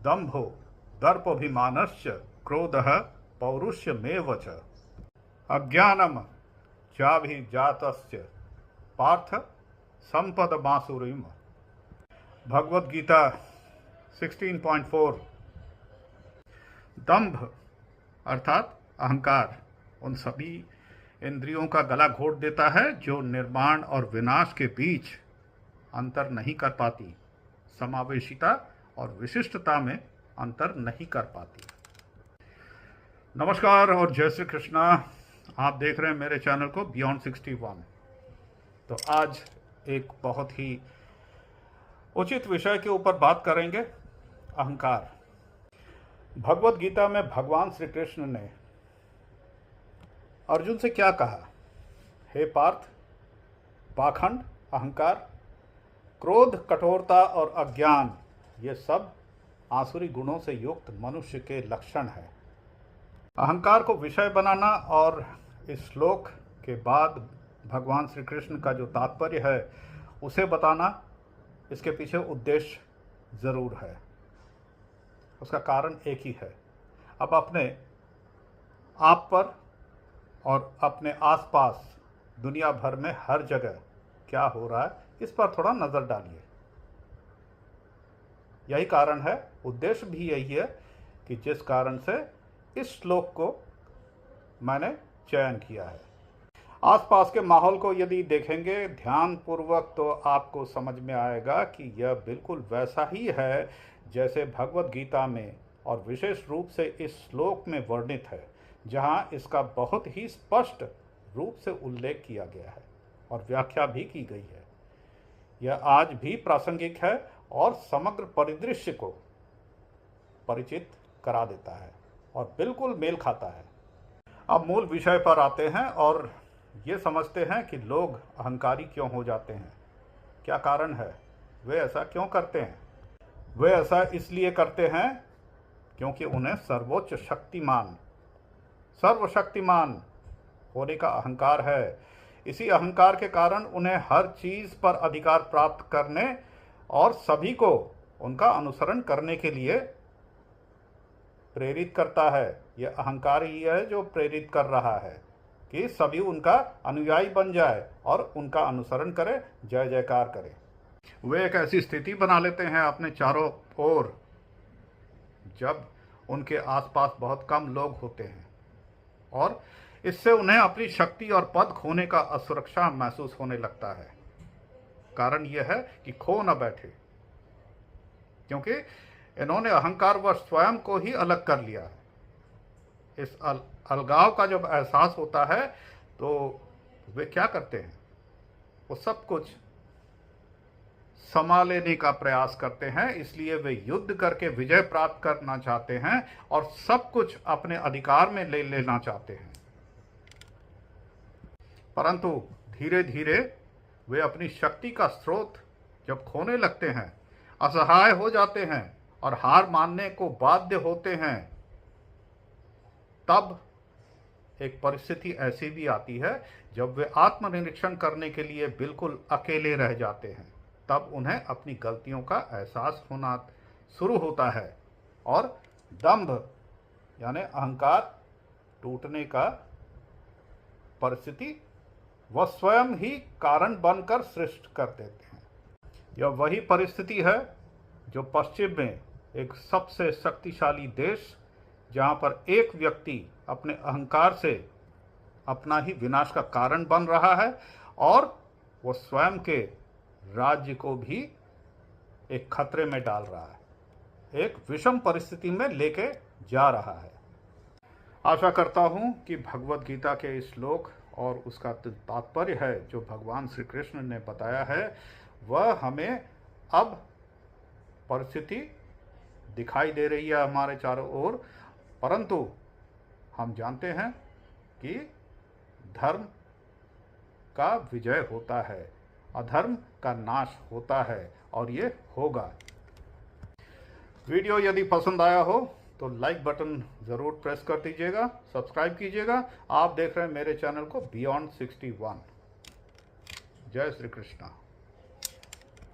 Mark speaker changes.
Speaker 1: दंभो दर्पभिमानश्च क्रोधः पौरुषमेव च अज्ञानम चाभिजातस्य पार्थ संपदमासुरीम। भगवद गीता 16.4। दंभ अर्थात अहंकार उन सभी इंद्रियों का गला घोट देता है जो निर्माण और विनाश के बीच अंतर नहीं कर पाती, समावेशिता और विशिष्टता में अंतर नहीं कर पाती। नमस्कार और जय श्री कृष्णा। आप देख रहे हैं मेरे चैनल को बियॉन्ड 61। तो आज एक बहुत ही उचित विषय के ऊपर बात करेंगे, अहंकार। भगवद गीता में भगवान श्री कृष्ण ने अर्जुन से क्या कहा? हे पार्थ, पाखंड, अहंकार, क्रोध, कठोरता और अज्ञान ये सब आसुरी गुणों से युक्त मनुष्य के लक्षण है। अहंकार को विषय बनाना और इस श्लोक के बाद भगवान श्री कृष्ण का जो तात्पर्य है उसे बताना, इसके पीछे उद्देश्य ज़रूर है। उसका कारण एक ही है। अब अपने आप पर और अपने आसपास दुनिया भर में हर जगह क्या हो रहा है इस पर थोड़ा नज़र डालिए। यही कारण है, उद्देश्य भी यही है कि जिस कारण से इस श्लोक को मैंने चयन किया है। आसपास के माहौल को यदि देखेंगे ध्यानपूर्वक तो आपको समझ में आएगा कि यह बिल्कुल वैसा ही है जैसे भगवद गीता में और विशेष रूप से इस श्लोक में वर्णित है, जहां इसका बहुत ही स्पष्ट रूप से उल्लेख किया गया है और व्याख्या भी की गई है। यह आज भी प्रासंगिक है और समग्र परिदृश्य को परिचित करा देता है और बिल्कुल मेल खाता है। अब मूल विषय पर आते हैं और ये समझते हैं कि लोग अहंकारी क्यों हो जाते हैं, क्या कारण है, वे ऐसा क्यों करते हैं। वे ऐसा इसलिए करते हैं क्योंकि उन्हें सर्वोच्च सर्वशक्तिमान होने का अहंकार है। इसी अहंकार के कारण उन्हें हर चीज़ पर अधिकार प्राप्त करने और सभी को उनका अनुसरण करने के लिए प्रेरित करता है। यह अहंकार ही है जो प्रेरित कर रहा है कि सभी उनका अनुयायी बन जाए और उनका अनुसरण करे, जय जयकार करे। वे एक ऐसी स्थिति बना लेते हैं अपने चारों ओर जब उनके आसपास बहुत कम लोग होते हैं और इससे उन्हें अपनी शक्ति और पद खोने का असुरक्षा महसूस होने लगता है। कारण यह है कि खो न बैठे, क्योंकि इन्होंने अहंकार व स्वयं को ही अलग कर लिया है। इस अलगाव का जब एहसास होता है तो वे क्या करते हैं? वो सब कुछ समा लेने का प्रयास करते हैं। इसलिए वे युद्ध करके विजय प्राप्त करना चाहते हैं और सब कुछ अपने अधिकार में ले लेना चाहते हैं। परंतु धीरे धीरे वे अपनी शक्ति का स्रोत जब खोने लगते हैं, असहाय हो जाते हैं और हार मानने को बाध्य होते हैं, तब एक परिस्थिति ऐसी भी आती है जब वे आत्मनिरीक्षण करने के लिए बिल्कुल अकेले रह जाते हैं। तब उन्हें अपनी गलतियों का एहसास होना शुरू होता है और दंभ यानी अहंकार टूटने का परिस्थिति वह स्वयं ही कारण बनकर सृष्ट कर देते हैं। यह वही परिस्थिति है जो पश्चिम में एक सबसे शक्तिशाली देश, जहां पर एक व्यक्ति अपने अहंकार से अपना ही विनाश का कारण बन रहा है और वो स्वयं के राज्य को भी एक खतरे में डाल रहा है, एक विषम परिस्थिति में लेके जा रहा है। आशा करता हूं कि भगवद गीता के इस श्लोक और उसका तात्पर्य है जो भगवान श्री कृष्ण ने बताया है, वह हमें अब परिस्थिति दिखाई दे रही है हमारे चारों ओर, परंतु हम जानते हैं कि धर्म का विजय होता है, अधर्म का नाश होता है और ये होगा। वीडियो यदि पसंद आया हो तो लाइक बटन ज़रूर प्रेस कर दीजिएगा, सब्सक्राइब कीजिएगा। आप देख रहे हैं मेरे चैनल को बियॉन्ड 61। जय श्री कृष्णा।